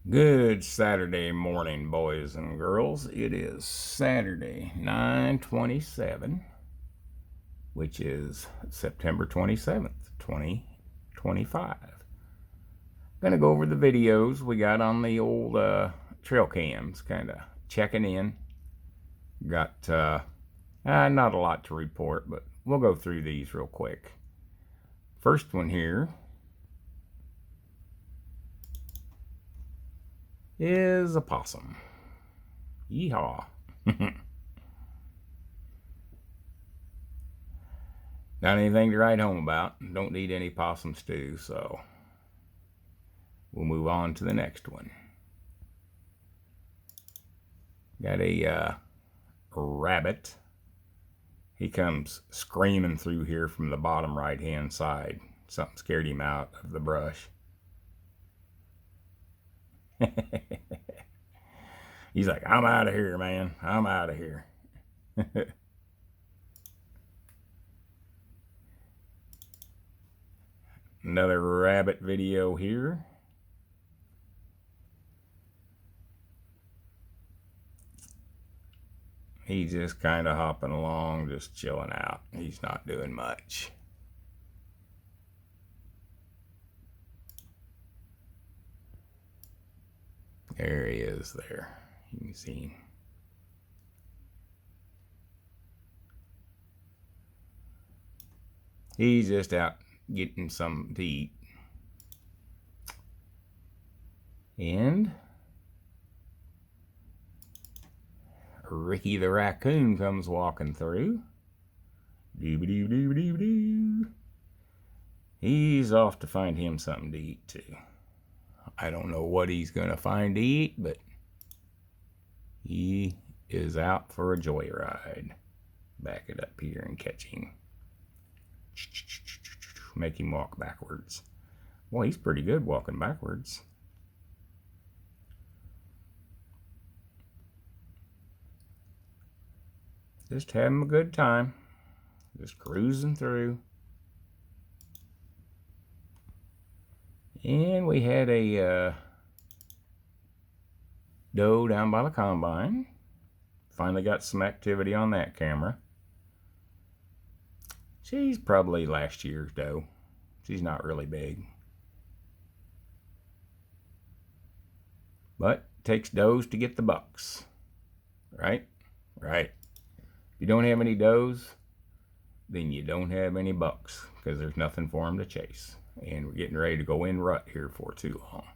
Good Saturday morning, boys and girls. It is Saturday, 9/27, which is September 27th, 2025. Gonna go over the videos we got on the old trail cams, kind of checking in. Got not a lot to report, but we'll go through these real quick. First one here is a possum. Yeehaw. Not anything to write home about. Don't need any possum stew, so we'll move on to the next one. Got a rabbit. He comes screaming through here from the bottom right-hand side. Something scared him out of the brush. He's like, I'm out of here, man. I'm out of here. Another rabbit video here. He's just kind of hopping along, just chilling out. He's not doing much. There he is there. You can see him. He's just out getting something to eat. And Ricky the raccoon comes walking through. Doo-ba-doo-doo-doo-doo. He's off to find him something to eat too. I don't know what he's going to find to eat, but he is out for a joyride. Back it up here and catch him. Make him walk backwards. Well, he's pretty good walking backwards. Just having a good time. Just cruising through. And we had a doe down by the combine. Finally got some activity on that camera. She's probably last year's doe. She's not really big. But it takes does to get the bucks. Right? Right. If you don't have any does, then you don't have any bucks, because there's nothing for them to chase. And we're getting ready to go in rut here for too long.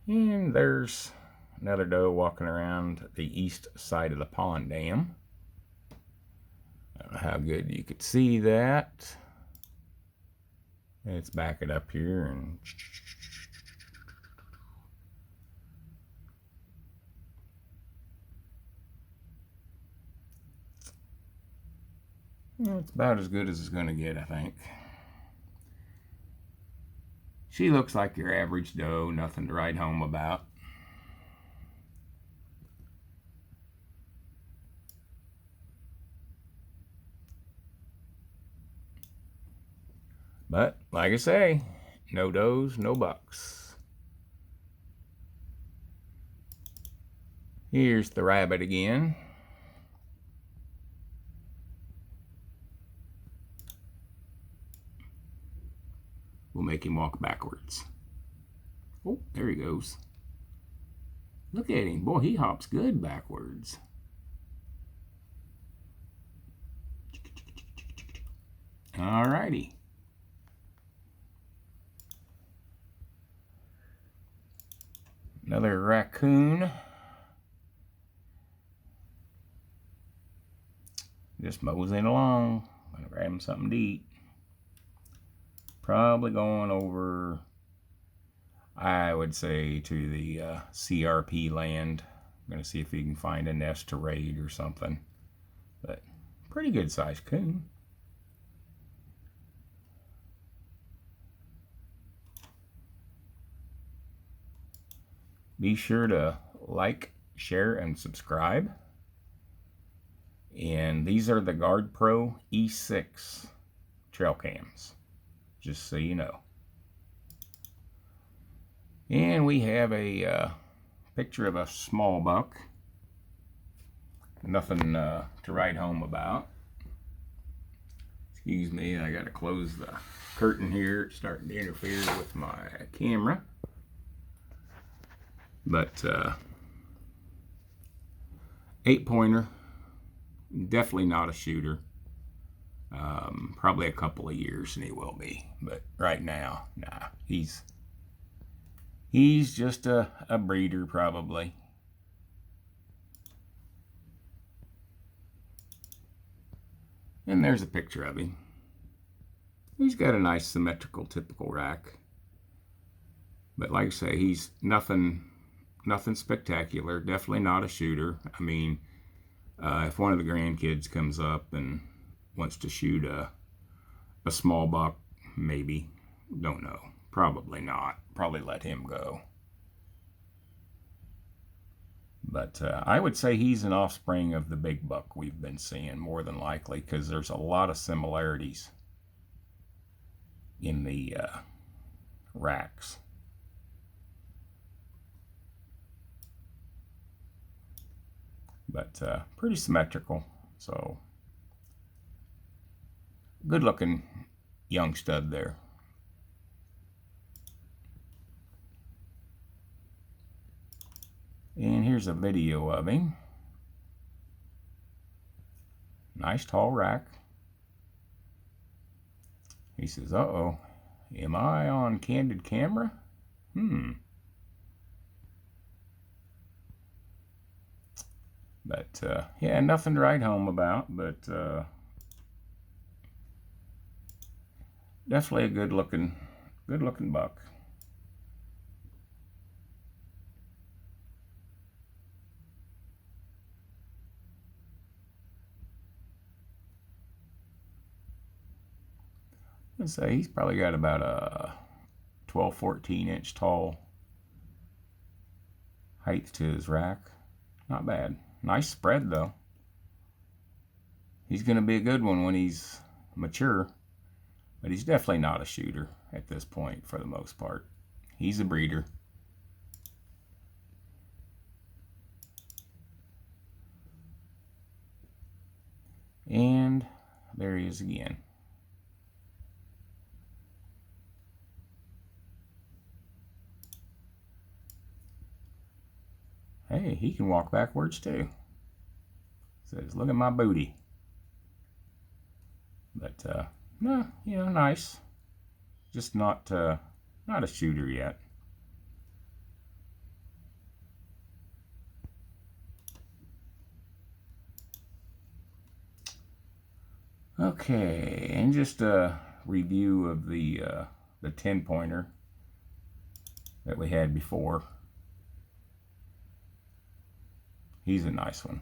And there's another doe walking around the east side of the pond dam. I don't know how good you could see that. Let's back it up here and it's about as good as it's going to get, I think. She looks like your average doe, nothing to write home about. But, like I say, no does, no bucks. Here's the rabbit again. We'll make him walk backwards. Oh, there he goes. Look at him. Boy, he hops good backwards. Alrighty. Another raccoon. Just moseying along. Gonna grab him something to eat. Probably going over, I would say, to the CRP land. I'm gonna see if he can find a nest to raid or something. But pretty good sized coon. Be sure to like, share, and subscribe. And these are the Guard Pro E6 trail cams, just so you know. And we have a picture of a small buck. Nothing to write home about. Excuse me, I got to close the curtain here. It's starting to interfere with my camera. But 8-pointer, definitely not a shooter. Probably a couple of years and he will be. But right now, nah, he's just a breeder probably. And there's a picture of him. He's got a nice symmetrical typical rack. But like I say, he's nothing spectacular. Definitely not a shooter. I mean, if one of the grandkids comes up and wants to shoot a small buck, maybe. Don't know. Probably not. Probably let him go. But I would say he's an offspring of the big buck we've been seeing, more than likely, because there's a lot of similarities in the racks. But pretty symmetrical. So good looking young stud there. And here's a video of him. Nice tall rack. He says, uh-oh, am I on candid camera? But yeah, nothing to write home about, but definitely a good looking buck. I'd say he's probably got about a 12, 14 inch tall height to his rack. Not bad. Nice spread though. He's going to be a good one when he's mature, but he's definitely not a shooter at this point for the most part. He's a breeder. And there he is again. Hey, he can walk backwards too. Says, look at my booty. But no, you know, nice. Just not a shooter yet. Okay, and just a review of the 10-pointer that we had before. He's a nice one.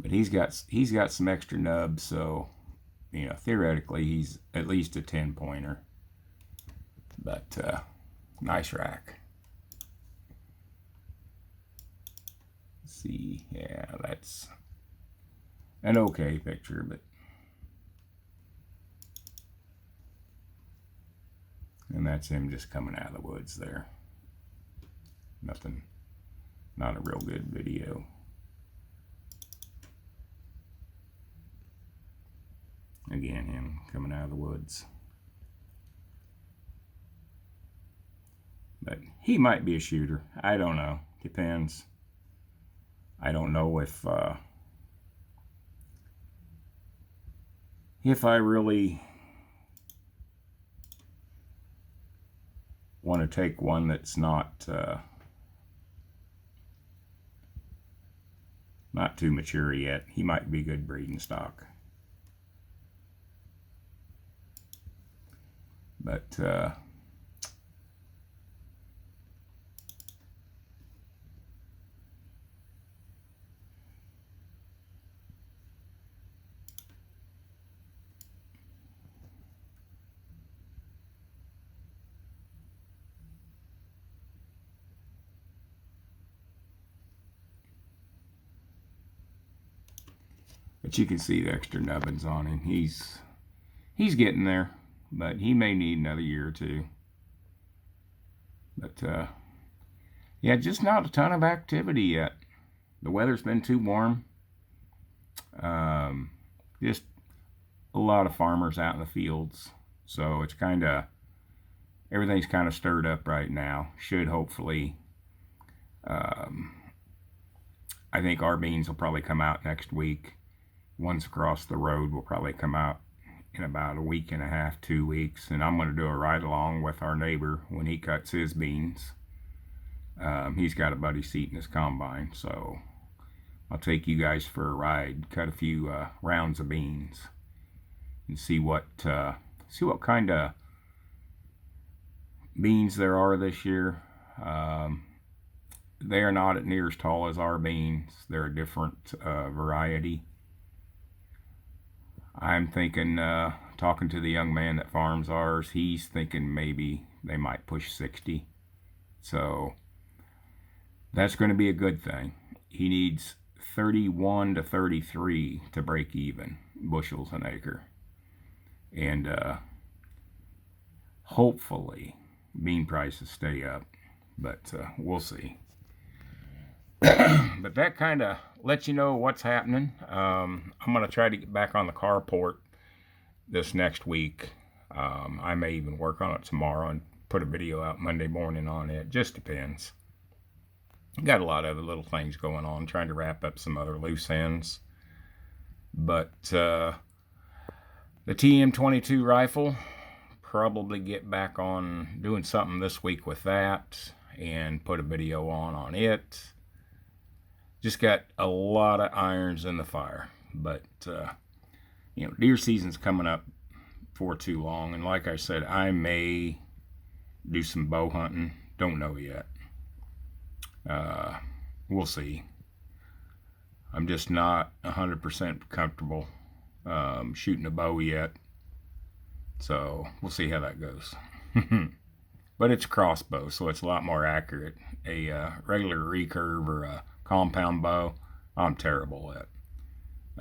But he's got some extra nubs, so you know, theoretically he's at least a 10-pointer. But nice rack. Let's see, yeah, that's an okay picture, but and that's him just coming out of the woods there. Nothing, not a real good video. Again, him coming out of the woods. But he might be a shooter. I don't know. Depends. I don't know if I really want to take one that's not too mature yet. He might be good breeding stock. But But you can see the extra nubbins on him. He's getting there, but he may need another year or two. But yeah, just not a ton of activity yet. The weather's been too warm. Just a lot of farmers out in the fields. So it's kind of, everything's kind of stirred up right now. Should hopefully, I think our beans will probably come out next week. Ones across the road will probably come out in about a week and a half, 2 weeks. And I'm going to do a ride along with our neighbor when he cuts his beans. He's got a buddy seat in his combine, so I'll take you guys for a ride, cut a few rounds of beans, and see what kind of beans there are this year. They are not near as tall as our beans. They're a different variety. I'm thinking, talking to the young man that farms ours, he's thinking maybe they might push 60. So that's going to be a good thing. He needs 31 to 33 to break even bushels an acre. And hopefully bean prices stay up, but we'll see. But that kind of lets you know what's happening. I'm going to try to get back on the carport this next week. I may even work on it tomorrow and put a video out Monday morning on it. Just depends. Got a lot of other little things going on, trying to wrap up some other loose ends. But the TM22 rifle, probably get back on doing something this week with that and put a video on it. Just got a lot of irons in the fire. But, deer season's coming up for too long. And like I said, I may do some bow hunting. Don't know yet. We'll see. I'm just not 100% comfortable shooting a bow yet. So we'll see how that goes. But it's a crossbow, so it's a lot more accurate. A regular recurve or a compound bow, I'm terrible at.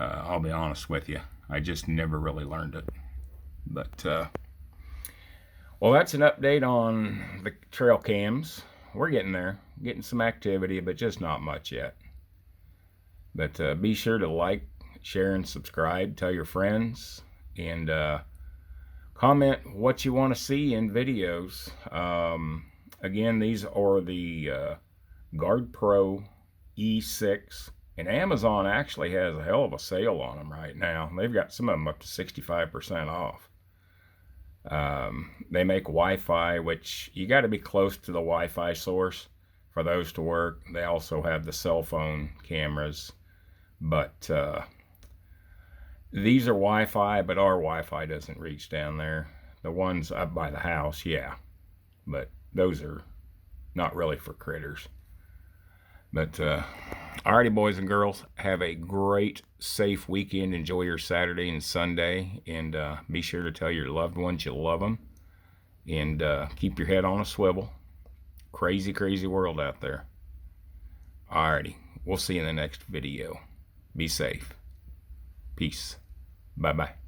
I'll be honest with you. I just never really learned it. But, well, that's an update on the trail cams. We're getting there. Getting some activity, but just not much yet. But be sure to like, share, and subscribe. Tell your friends. And comment what you want to see in videos. Again, these are the Guard Pro E6. And Amazon actually has a hell of a sale on them right now. They've got some of them up to 65% off. They make Wi-Fi, which you got to be close to the Wi-Fi source for those to work. They also have the cell phone cameras, but these are Wi-Fi, but our Wi-Fi doesn't reach down there. The ones up by the house, yeah, but those are not really for critters. But alrighty, boys and girls, have a great, safe weekend. Enjoy your Saturday and Sunday, and be sure to tell your loved ones you love them, and keep your head on a swivel. Crazy, crazy world out there. Alrighty, we'll see you in the next video. Be safe. Peace. Bye-bye.